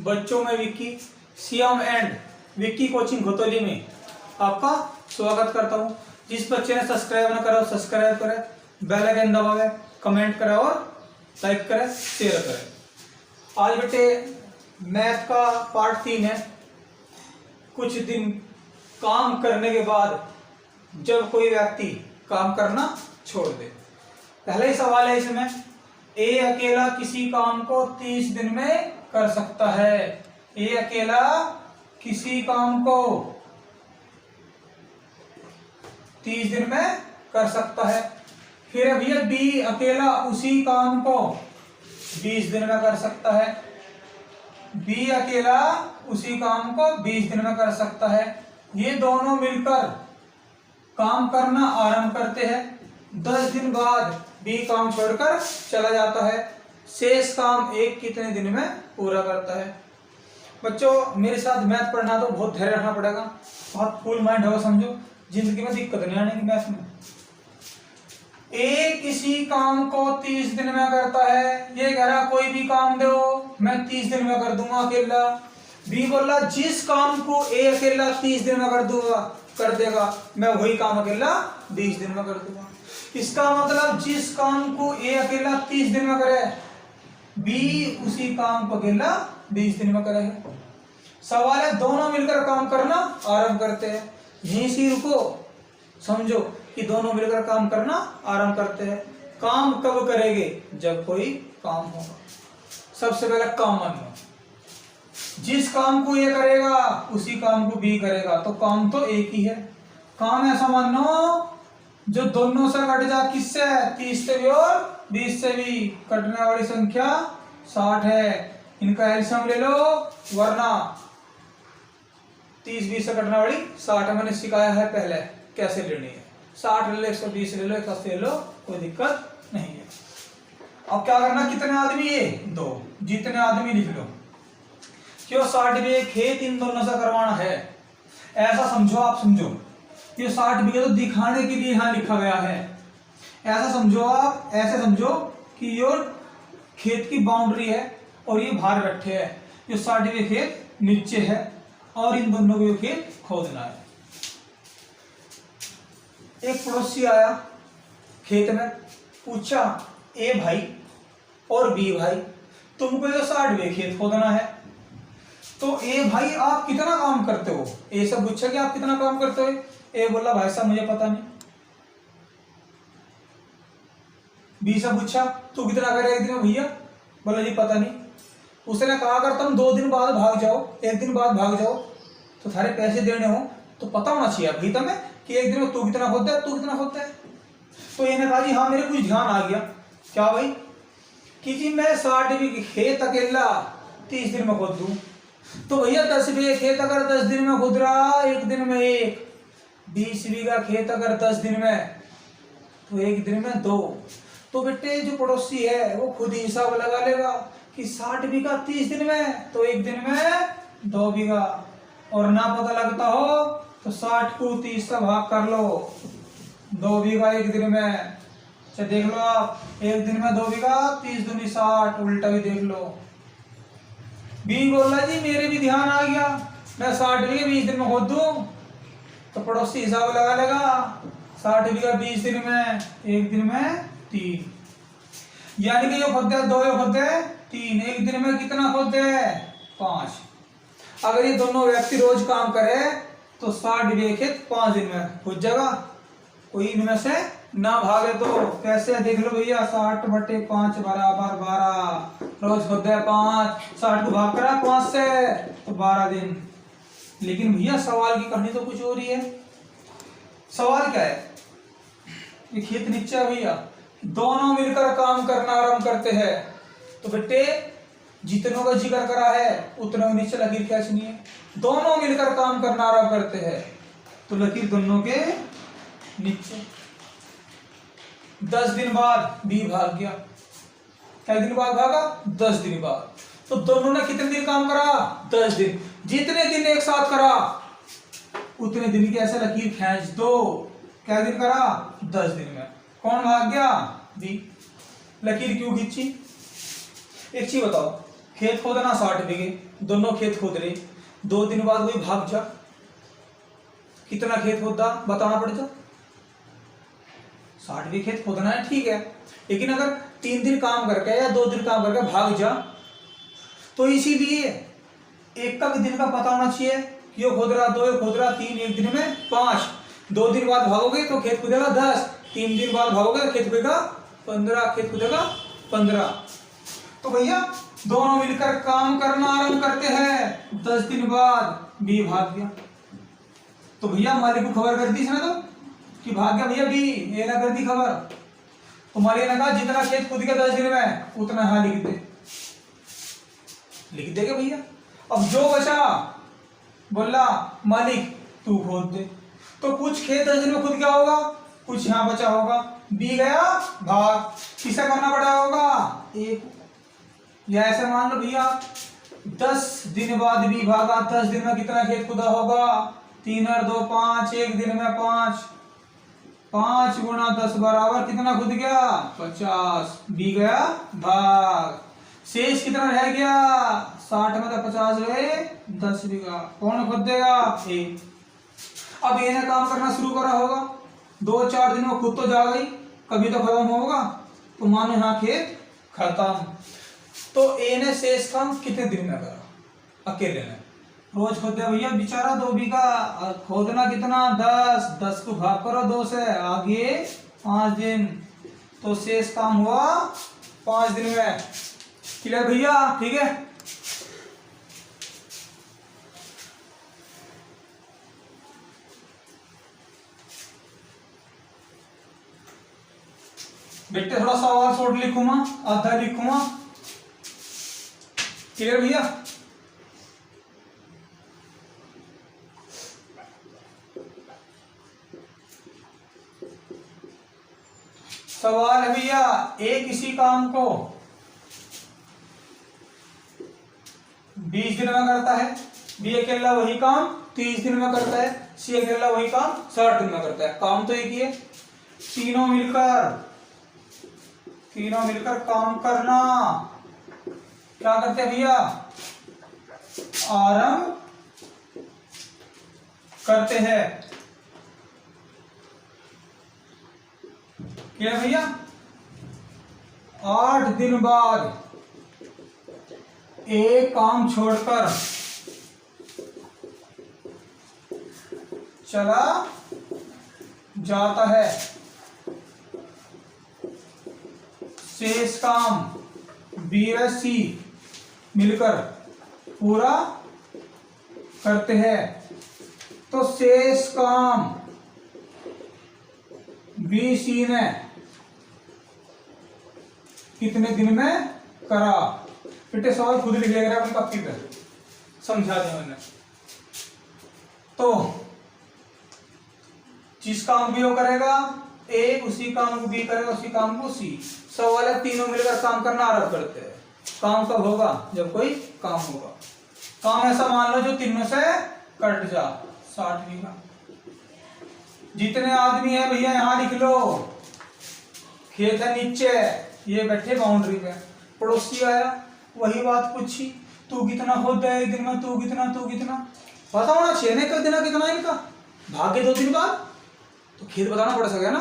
बच्चों में Vicky, Shyam and Vicky coaching घोतोली में आपका स्वागत करता हूं। जिस बच्चे ने सब्सक्राइब न करा हो सब्सक्राइब करे, बेल आइकन दबावे, कमेंट करे और लाइक करे, शेयर करे। आज बेटे मैथ का पार्ट 3 है। कुछ दिन काम करने के बाद जब कोई व्यक्ति काम करना छोड़ दे। पहला ही सवाल है इसमें, ए अकेला किसी काम को 30 दिन में कर सकता है। ए अकेला किसी काम को 30 दिन में कर सकता है। फिर भैया बी अकेला उसी काम को 20 दिन में कर सकता है। बी अकेला उसी काम को 20 दिन में कर सकता है। ये दोनों मिलकर काम करना आरंभ करते हैं। 10 दिन बाद बी काम छोड़कर चला जाता है। शेष काम एक कितने दिन में पूरा करता है। बच्चों मेरे साथ मैथ पढ़ना तो बहुत धैर्य रखना पड़ेगा, बहुत फुल माइंड होगा, समझो जिंदगी में दिक्कत नहीं आने की मैथ में। ए किसी काम को 30 दिन में करता है। ये कह रहा कोई भी काम दो मैं 30 दिन में कर दूंगा अकेला। बी बोला जिस काम को ए अकेला 30 दिन में कर देगा मैं वही काम अकेला 20 दिन में कर दूंगा। इसका मतलब जिस काम को ए अकेला 30 दिन में करे बी उसी काम को अकेला 20 दिन में करेगा। सवाल है दोनों मिलकर काम करना आरंभ करते हैं। यहीं से रुको, समझो कि दोनों मिलकर काम करना आरंभ करते हैं। काम कब करेंगे? जब कोई काम होगा। सबसे पहले काम मान लो, जिस काम को ये करेगा उसी काम को बी करेगा, तो काम तो एक ही है। काम ऐसा मानो जो दोनों से कट जा, किससे? 30 से भी और 20 से भी। कटने वाली संख्या 60 है। इनका एलसीएम ले लो, वरना 30 20 से कटने वाली 60 है। मैंने सिखाया है पहले कैसे लेनी है। 60 ले लो, 120 ले लो, 81 ले लो, कोई दिक्कत नहीं है। अब क्या करना, कितने आदमी है? 2। जितने आदमी लिख लो, क्यों 60 बीघे खेत इन दोनों से करवाना है। ऐसा समझो, आप समझो ये 60 बीघे तो दिखाने के लिए यहां लिखा गया है। ऐसा समझो, आप ऐसे समझो कि ये खेत की बाउंड्री है और ये बाहर बैठे है। ये 60 बीघे खेत नीचे है और इन दोनों को खेत खोदना है। एक पड़ोसी आया खेत में, पूछा ए भाई और बी भाई तुमको ये 60 बीघे खेत खोदना है, तो ए भाई आप कितना काम करते हो? ए से पूछा कि आप कितना काम करते हो? ए बोला भाई साहब मुझे पता नहीं। बी से पूछा तू कितना करे एक दिन में? भैया बोला जी पता नहीं। उसने कहा अगर तुम 2 दिन बाद भाग जाओ, 1 दिन बाद भाग जाओ, तो थारे पैसे देने हो तो पता होना चाहिए भाई तुम्हें कि एक दिन में तू कितना खोदता है, तू कितना खोदता है। तो इन्हें कहा जी हाँ मेरे कुछ ध्यान आ गया। क्या भाई? कि जी मैं 60 बीघे खेत अकेला 30 दिन में खोद दूं, तो भैया 10 बीघे खेत अगर 10 दिन में खोद रहा, एक दिन में 1, 20 बीघा खेत अगर 10 दिन में, तो एक दिन में 2। तो बेटे जो पड़ोसी है वो खुद ही हिसाब लगा लेगा कि 60 बीघा 30 दिन में, तो एक दिन में 2 बीघा। और ना पता लगता हो तो 60 को 30 से भाग कर लो, 2 बीघा एक दिन में। अच्छा देख लो आप, एक दिन में 2 बीघा, 30 दूनी 60, उल्टा भी देख लो। बी बोला जी मेरे भी ध्यान आ गया, मैं 60 बीघे 20 दिन में खोद दूं, तो पड़ोसी हिसाब लगा लेगा 60 बीघा 20 दिन में, एक दिन में 3। यानी कि ये खोदते हैं 2, ये खोदते हैं 3, एक दिन में कितना खोदते हैं? 5। अगर ये दोनों व्यक्ति रोज काम करे तो 60 बीघे खेत 5 दिन में खोद जाएगा। कोई इनमें से ना भागे तो कैसे? देख लो भैया 60/5 बराबर 12। रोज खोदते हैं 5, 60 को भाग करा 5 से तो 12 दिन। लेकिन भैया सवाल की कहानी तो कुछ हो रही है। सवाल क्या है? ये खेत नीचे है भैया, दोनों मिलकर काम करना आरंभ करते हैं। तो बेटे जितनों का जिक्र करा है उतनों के नीचे लकीर खींचनी है। दोनों मिलकर काम करना आरंभ करते हैं, तो लकीर दोनों के नीचे। 10 दिन बाद बी भाग गया। कितने दिन बाद भागा? 10 दिन बाद। तो दोनों ने कितने दिन काम करा? 10 दिन। जितने दिन एक साथ करा उतने दिन की ऐसे लकीर खींच दो। क्या दिन करा? 10 दिन में। कौन भाग गया? बी। लकीर क्यों खींची? एक चीज बताओ, खेत खोदना 60 बीघे, दोनों खेत खोद रहे, 2 दिन बाद वही भाग जा, कितना खेत खोदा बताना पड़ता। 60 बीघे खेत खोदना है ठीक है, लेकिन अगर 3 दिन काम करके या 2 दिन काम करके भाग जा, तो इसीलिए एक का भी दिन का पता होना चाहिए कि ये खोद रहा, 2 खोद रहा, 3 एक दिन में 5, 2 दिन बाद भागोगे तो खेत खुदेगा 10, 3 दिन बाद भागोगे तो खेत खुदेगा 15, खेत खुदेगा 15। तो भैया दोनों मिलकर काम करना आरंभ करते हैं, 10 दिन बाद बी भाग गया। तो भैया मालिक को खबर कर दी इसने तो कि भाग गया भैया बी, ये ना कर दी खबर, तो मालिक ने कहा जितना खेत खुद गया 10 दिन में उतना यहाँ लिख दे, लिख देगा भैया। अब जो बचा बोला मालिक तू खोद दे, तो कुछ खेत 10 दिन में खुद गया होगा, कुछ यहाँ बचा होगा, बी गया भाग, किसे करना पड़ा होगा एक, या ऐसे मान लो भैया 10 दिन बाद बी भागा, 10 दिन में कितना खेत खुदा होगा, 3 और 2 5, एक दिन में 5, 5 गुना 10 बराबर कितना खुद गया 50, बी गया भाग, शेष कितना रह गया 60 में तो 50 गए 10 बीघा, कौन खुद देगा ए। अब ये ने काम करना शुरू करा होगा, 2-4 दिन में खुद तो जा गई, कभी तो खत्म होगा, तो मानो यहाँ खेत खत्म। तो ए ने शेष काम कितने दिन में करा अकेले ने, रोज खोदे भैया बेचारा 2 बीघा, खोदना कितना 10 को भाग करो 2 से, आगे 5 दिन, तो शेष काम हुआ 5 दिन में। क्लियर भैया, ठीक है। बेटे थोड़ा सवाल शॉर्ट लिखूंगा, आधा लिखूंगा। क्लियर भैया, सवाल है भैया, ए किसी काम को 20 दिन में करता है, बी अकेला वही काम 30 दिन में करता है, सी अकेला वही काम 60 दिन में करता है, काम तो एक ही है। तीनों मिलकर काम करना क्या करते हैं भैया, आरंभ करते हैं। क्या भैया 8 दिन बाद एक काम छोड़कर चला जाता है, शेष काम बी व सी मिलकर पूरा करते हैं। तो शेष काम बी सी ने कितने दिन में करा, बेटे सवाल खुद लिख लेगा अपनी कॉपी पे, समझा दिया मैंने। तो जिस काम बी वो करेगा ए, उसी काम को बी करेगा, उसी काम को सी। सवाल है तीनों मिलकर काम करना आरंभ करते हैं। काम कब होगा, जब कोई काम होगा। काम ऐसा मान लो जो तीनों से कट जा, 60 बीघा। जितने आदमी है भैया यहाँ लिख लो, खेत है नीचे, ये बैठे बाउंड्री पे, पड़ोसी आया वही बात पूछी, तू कितना खोद है एक दिन में, तू कितना पता होना चाहिए ना कितना कितना इनका, भागे 2 दिन बाद तो खेत बताना पड़ सके ना।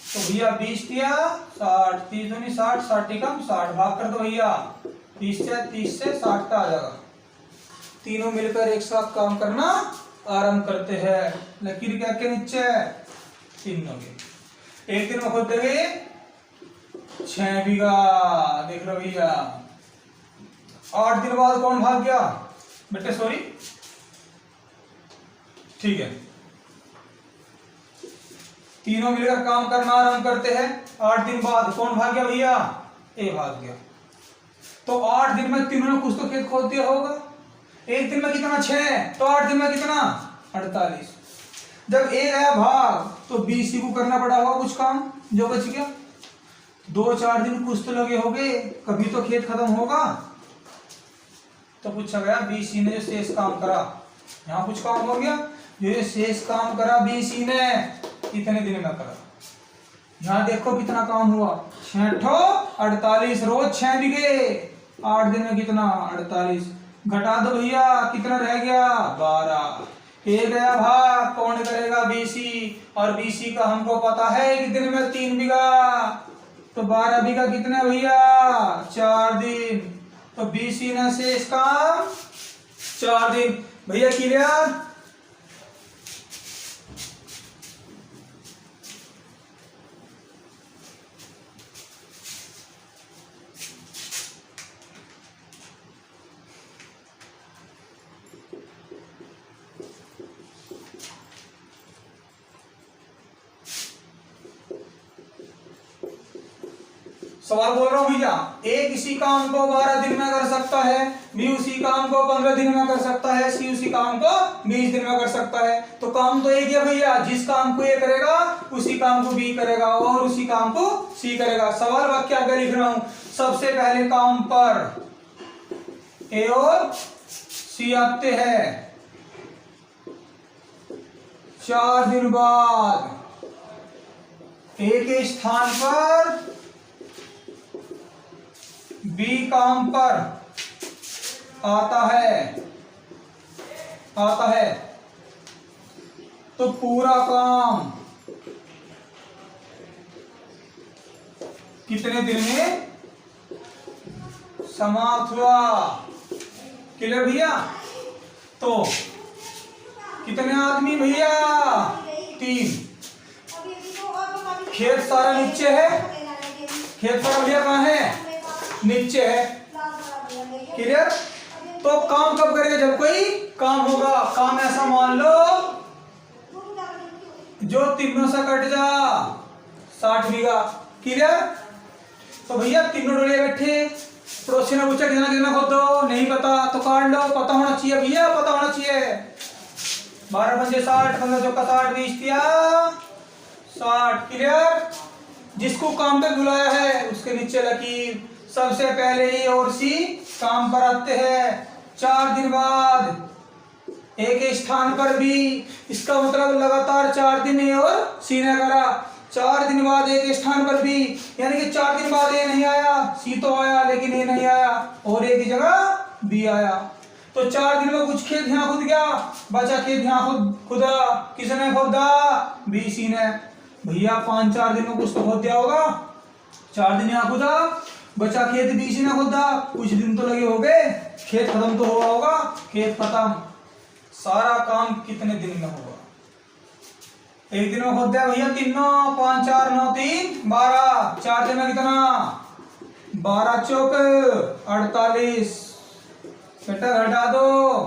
तो भैया 20 दिया 60, 30 दूनी 60, 60 कम 60, भाग कर दो भैया 30 से 60 का आ जाएगा। तीनों मिलकर एक साथ काम करना आरंभ करते हैं। लकीर क्या के नीचे तीनों के एक दिन में खुद देंगे 6 बीघा, देख लो भैया। 8 दिन बाद कौन भाग गया बेटे, सॉरी ठीक है, तीनों मिलकर काम करना आरंभ करते हैं। 8 दिन बाद कौन भाग गया भैया, ए भाग गया। तो 8 दिन में तीनों ने कुछ तो खेत खोद दिया होगा। एक दिन में कितना 6, तो 8 दिन में कितना 48। जब ए गया भाग तो बी सी को करना पड़ा होगा कुछ काम जो बच गया। 2-4 दिन कुछ तो लगे होंगे, कभी तो खेत खत्म होगा। तो पूछा गया बी सी ने जो शेष काम करा, यहाँ कुछ काम हो गया, जो ये शेष काम करा बी सी ने कितने दिन में करा। यहाँ देखो कितना काम हुआ, 6 48, रोज 6 बीघे, 8 दिन में कितना 48, घटा दो भैया कितना रह गया 12। ये गया भाग, कौन करेगा बीसी, और बीसी का हमको पता है कि दिन में 3 बीघा, तो 12 बीघा कितने भैया 4 दिन, तो बीसी ने शेष काम 4 दिन। भैया क्लियर। सवाल बोल रहा हूं भैया, ए किसी काम को 12 दिन में कर सकता है, बी उसी काम को 15 दिन में कर सकता है, सी उसी काम को 20 दिन में कर सकता है। तो काम तो एक ही है भैया, जिस काम को ए करेगा उसी काम को बी करेगा और उसी काम को सी करेगा। सवाल वाक्य आगे लिख रहा हूं। सबसे पहले काम पर ए और सी आते हैं, 4 दिन बाद ए के स्थान पर बी काम पर आता है, तो पूरा काम कितने दिन में समाप्त हुआ। क्लियर भैया। तो कितने आदमी भैया 3। खेत सारा नीचे है, खेत सारा भैया कहाँ है नीचे है। क्लियर। तो काम कब करेगा जब कोई काम होगा। काम ऐसा मान लो जो तीनों से कट जा 60 बीघा। क्लियर। तो भैया तीनों डोले बैठे, पड़ोसी ने पूछा कितना कितना खोद दो, नहीं पता तो काट लो, पता होना चाहिए भैया, पता होना चाहिए। 12 पंजे 60, 15 चौका 60, 20 दिया 60। क्लियर। जिसको काम पे बुलाया है उसके नीचे लकीर। सबसे पहले ए और सी काम पर आते हैं, 4 दिन बाद ए के स्थान पर बी। इसका मतलब लगातार 4 दिन ए और सी ने करा। 4 दिन बाद ए के स्थान पर बी, यानी कि 4 दिन बाद ए नहीं आया, सी तो आया लेकिन ए नहीं आया, और ए की जगह बी आया। तो 4 दिन में कुछ खेत यहाँ खुद गया, बचा खेत यहाँ खुदा। किसने खोदा बी सी ने। भैया 5-4 दिन में कुछ तो खोद दिया होगा। 4 दिन यहाँ खुदा, बचा खेत बीसी ने खोदा, कुछ दिन तो लगे हो गए, खेत खत्म तो हुआ होगा। खेत खत्म, सारा काम कितने दिन में होगा। एक दिन में खोद दिया भैया तीनों, 5 4 9 3 12। 4 दिन में कितना 12 चौक 48। बेटा घटा दो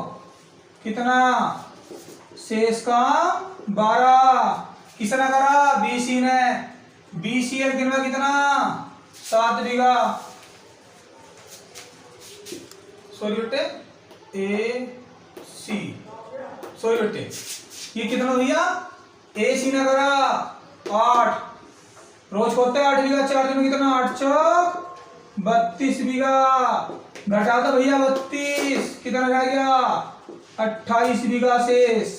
कितना शेष का 12। किसने करा बीसी ने। बीसी एक दिन में कितना 7 बीघा। सॉरी बेटे ए सी, सॉरी बेटे ये कितना भैया ए सी ने करा 8। रोज खोदते 8 बीघा, 4 दिन में कितना 8 चौक 32 बीघा। घटा दो भैया 32, कितना रह गया 28 बीघा शेष।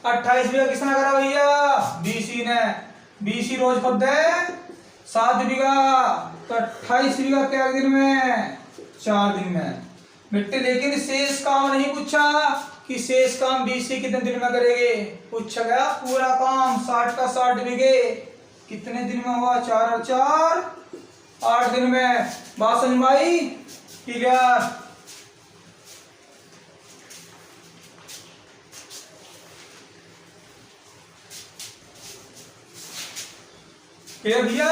28 बीघा किसने करा भैया बीसी ने। बीसी रोज खोदते 7 बीघा, तो 28 बीघा क्या दिन में 4 दिन में बेटे। लेकिन शेष काम नहीं पूछा कि शेष काम बीसी कितने दिन में करेंगे, पूछा गया पूरा काम 60 का 60 बीघे कितने दिन में हुआ। 4 और 4 8 दिन में। बात समझ में आई। क्लियर। क्लियर भैया।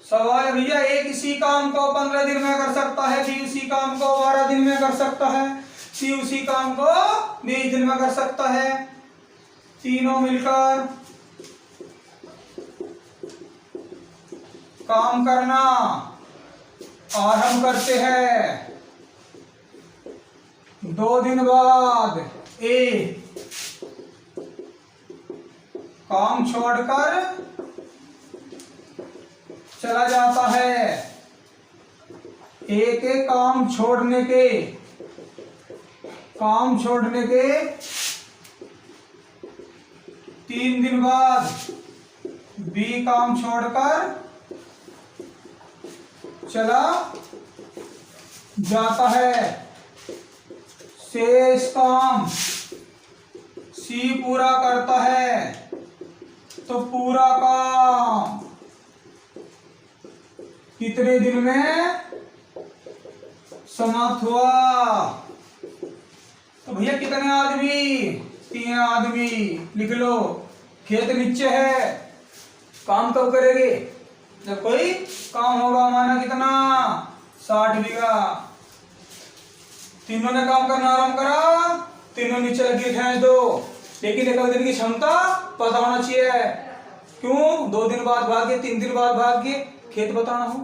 सवाल है भैया ए किसी काम को 15 दिन में कर सकता है, बी उसी काम को 12 दिन में कर सकता है, सी उसी काम को 20 दिन में कर सकता है। तीनों मिलकर काम करना आरंभ करते हैं। 2 दिन बाद ए काम छोड़कर चला जाता है। ए के काम छोड़ने के 3 दिन बाद बी काम छोड़कर चला जाता है। शेष काम सी पूरा करता है, तो पूरा काम कितने दिन में समाप्त हुआ? तो भैया कितने आदमी? 3 आदमी। लिख लो। खेत नीचे है, काम कब करेंगे? जब कोई काम होगा। माना कितना? 60 बीघा। तीनों ने काम करना आरंभ करा, तीनों नीचे लगी खींच दो। लेकिन एक दिन की क्षमता पता होना चाहिए। क्यों? 2 दिन बाद भाग्य, 3 दिन बाद भाग्य, खेत बताना हो।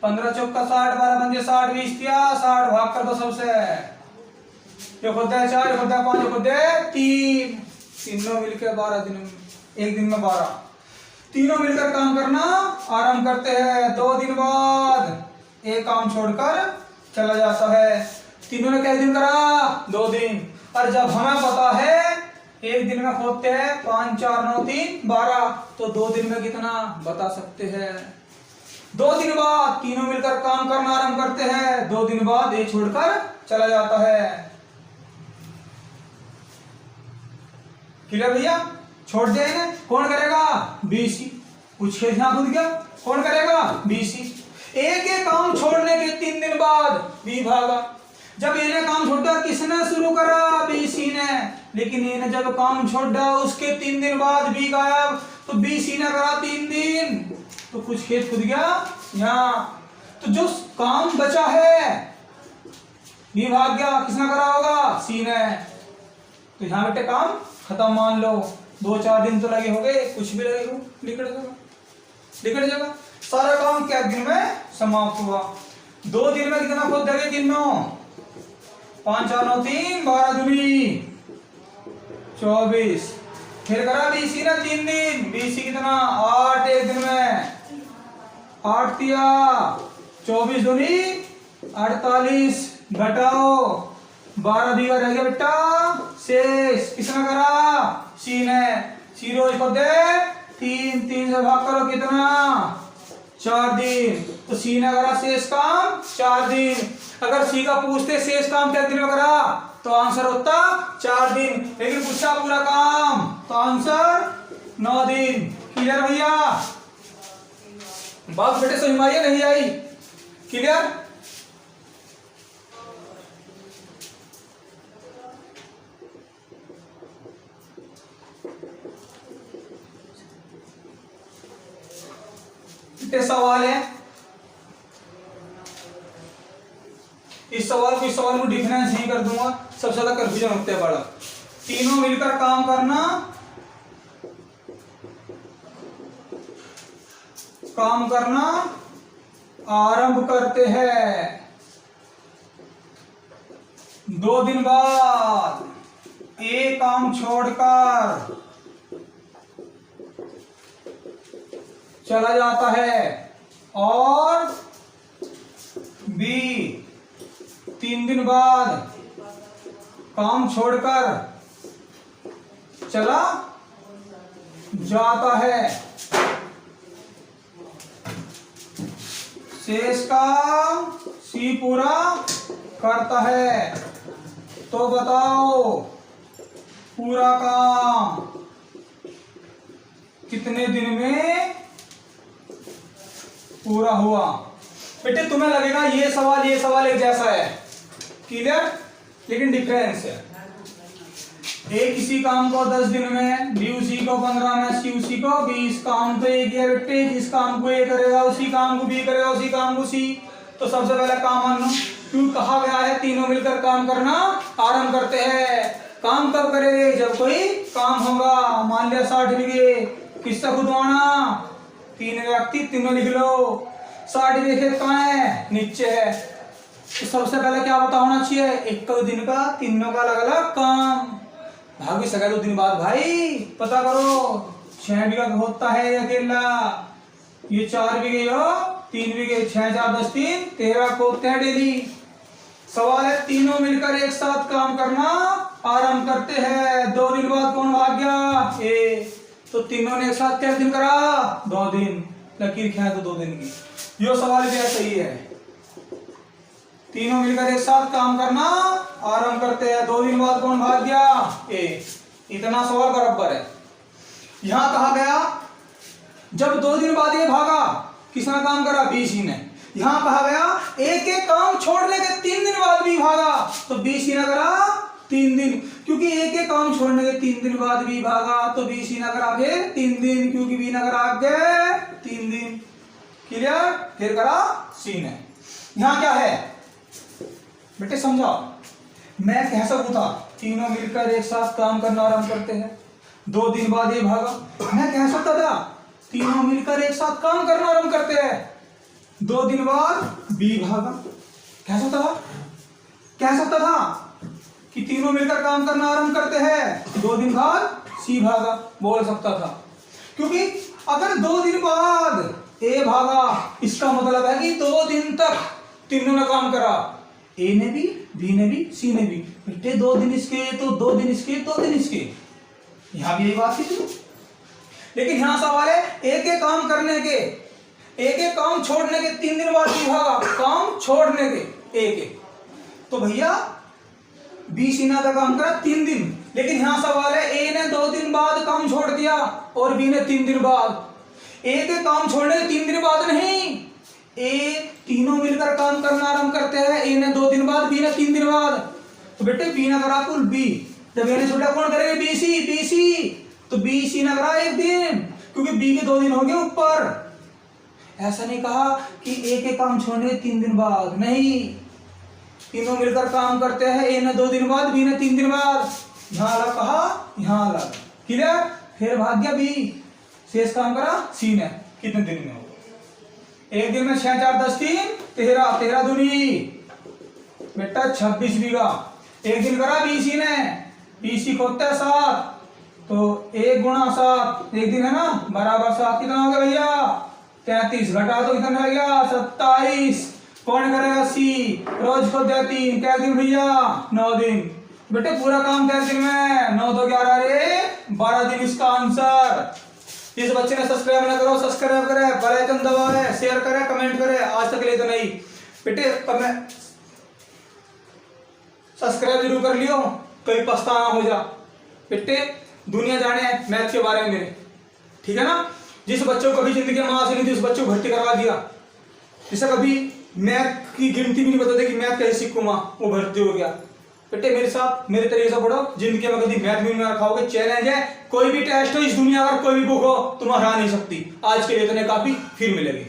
15 चौका 60, 12 पंजे 60, 20 किया 60, भाग कर दो सबसे। ये होता है 4, ये होता है 5, ये होता है 3। तीनों मिलकर 12 दिन में, एक दिन में 12। तीनों मिलकर काम करना आरंभ करते हैं। 2 दिन बाद एक काम छोड़कर चला जाता है। तीनों ने कितने दिन करा? 2 दिन। और जब हमें पता है एक दिन में होते हैं 5, 4, 9, 3, 12, तो 2 दिन में कितना बता सकते हैं? 2 दिन बाद तीनों मिलकर काम करना आरंभ करते हैं। 2 दिन बाद ये छोड़कर चला जाता है। क्लियर भैया? छोड़ दे। कौन करेगा? बीसी। कुछ खेत यहाँ कूद गया, कौन करेगा? बीसी। एक एक काम छोड़ने के 3 दिन बाद बी भागा। जब इन्हें काम छोड़ा, किसने शुरू करा? बीसी ने। लेकिन इन्हें जब काम छोड़ा उसके 3 दिन बाद बी गायब, तो बीसी ने करा 3 दिन, तो कुछ खेत खुद गया यहाँ। तो जो काम बचा है बी भाग गया, किसने करा होगा? सी ने। तो यहाँ बेटे काम खत्म मान लो। 2-4 दिन तो लगे होंगे, कुछ भी लगे हो, निकल जाएगा सारा काम। क्या दिन में समाप्त हुआ? 2 दिन में कितना खुद लगे? तीनों 5, 4, 9, 3, 12 दूनी 24। फिर करा बीसी ने 3 दिन। बीसी कितना? 8 एक दिन में। 8 दिया 24 दूनी 48। घटाओ 12 बीघा रह गया बेटा शेष। किसने करा? सी ने। सी रोज को दे 3 से भाग करो कितना? 4 दिन। तो सी ने करा शेष काम 4 दिन। अगर सी का पूछते शेष काम क्या दिन में करा, तो आंसर होता 4 दिन। लेकिन पूछा पूरा काम, तो आंसर 9 दिन। क्लियर भैया? बात बेटे समझ में आई नहीं आई? क्लियर? सवाल है। इस सवाल को डिफरेंस नहीं कर दूंगा, सबसे ज्यादा कंफ्यूजन होता है बड़ा। तीनों मिलकर काम करना आरंभ करते हैं। 2 दिन बाद एक काम छोड़कर चला जाता है, और बी 3 दिन बाद काम छोड़कर चला जाता है। शेष काम सी पूरा करता है। तो बताओ पूरा काम कितने दिन में पूरा हुआ? बेटे तुम्हें लगेगा ये सवाल एक जैसा है, क्लियर, लेकिन डिफरेंस है। ए किसी काम को 10 दिन में, बी उसी को 15 में, सी उसी को 20। काम तो एक है बेटे, जिस काम को ए करेगा उसी काम को बी करेगा, उसी काम को सी। तो सबसे पहले काम मान लो, क्यों कहा गया है तीनों मिलकर काम करना आरंभ करते हैं। काम कब करेंगे? जब कोई काम होगा। मान लिया 60 बीघे, किससे खुदवाना? 3 व्यक्ति, तीनों लिख लो। 60 बीघे कहाँ है? नीचे है। तो सबसे पहले क्या पता होना चाहिए? एक दिन का तीनों का अलग अलग काम। भाग भी सका 2 दिन बाद भाई पता करो। 6 बीघा होता है अकेला, ये 4 बीघे हो, 3 बीघे, 6, 4, 10, 3, 13 को होते हैं डेली। सवाल है तीनों मिलकर एक साथ काम करना आरंभ करते हैं। 2 दिन बाद कौन भाग गया? ए। तो तीनों ने एक साथ क्या दिन करा? 2 दिन। लकीर क्या है तो 2 दिन की। यो सवाल भी ऐसा ही है, तीनों मिलकर एक साथ काम करना आरंभ करते हैं, 2 दिन बाद कौन भाग गया? ए। इतना सवाल बराबर है। यहां कहा गया जब 2 दिन बाद ये भागा, किसने काम करा? बीसी ने। यहां कहा गया एक एक काम छोड़ने के 3 दिन बाद भी भागा, तो बीसी ने करा 3 दिन, क्योंकि एक एक काम छोड़ने के 3 दिन बाद भी भागा, तो बीसी ने करा फिर 3 दिन, क्योंकि बी ने करा आगे 3 दिन। क्लियर? फिर करा सी ने। यहां क्या है बेटे समझाओ? मैं कह सकूं था तीनों मिलकर एक साथ काम करना आरंभ करते हैं, 2 दिन बाद ये भागा। मैं कह सकता था तीनों मिलकर एक साथ काम करना आरंभ करते हैं, 2 दिन बाद बी भागा। कह सकता था? कह सकता था कि तीनों मिलकर काम करना आरंभ करते हैं, 2 दिन बाद सी भागा, बोल सकता था। क्योंकि अगर 2 दिन बाद ए भागा, इसका मतलब है कि 2 दिन तक तीनों ने काम करा, ए ने भी, बी ने भी, सी ने भी। बेटे 2 दिन इसके तो 2 दिन इसके, 2 दिन इसके, यहां भी यही बात थी। लेकिन यहां सवाल है एक एक काम करने के, एक एक काम छोड़ने के 3 दिन बाद भी भागा, काम छोड़ने के एक एक, तो भैया बी सी ने काम करा 3 दिन। लेकिन यहां सवाल है ए ने 2 दिन बाद काम छोड़ दिया और बी ने 3 दिन बाद। एक एक काम छोड़ने के 3 दिन बाद नहीं, ए तीनों मिलकर काम करना आरंभ करते हैं, ए ने 2 दिन बाद, बी ने 3 दिन बाद। तो बेटे बी ने करा कुल बी, जब ए ने छोड़ा कौन करेगा? बीसी। बीसी तो बीसी ने करा 1 दिन, क्योंकि बी के 2 दिन हो गए ऊपर। ऐसा नहीं कहा कि एक एक काम छोड़ने के 3 दिन बाद, नहीं, तीनों मिलकर काम करते हैं, ए ने 2 दिन बाद, बी ने 3 दिन बाद। यहां अलग कहा, यहां अलग। क्लियर? फिर भाग गया बी, शेष काम करा सी ने। कितने दिन में हो? 1 दिन में 6 4 10 3 13, 13 दूनी बेटा 26 बीघा। 1 दिन करा बीसी ने, बीसी खोदता है 7, तो 1 गुणा 7, 1 दिन है ना, बराबर 7। कितना हो गया भैया? 33। घटा तो कितना रह गया? 27। कौन करेगा? सी। रोज खोद दिया 3, क्या दिन भैया? 9 दिन। बेटे पूरा काम क्या दिन में? 9 2 11 रे 12 दिन इसका आंसर। इस बच्चे ने सब्सक्राइब ना करो, सब्सक्राइब करे, बेल आइकन दबाए, शेयर करे, कमेंट करे। आज तक ले तो नहीं बेटे, कमेंट सब्सक्राइब जरूर कर लियो, कहीं पछताना हो जा। बेटे दुनिया जाने मैथ के बारे में मेरे, ठीक है ना? जिस बच्चों को कभी जिंदगी में मां से नहीं थी, उस बच्चे को भर्ती करवा दिया। जिसे कभी मैथ की गिनती भी नहीं बताते कि मैथ कैसे सीखूंगा, वो भर्ती हो गया। बेटे मेरे साथ मेरे तरीके से पढ़ो, जिंदगी में कभी मैथ भी नहीं खाओगे। चैलेंज है, कोई भी टेस्ट हो इस दुनिया का, कोई भी बुक हो, तुम हरा नहीं सकती। आज के लिए इतने काफी, फिर मिलेगी।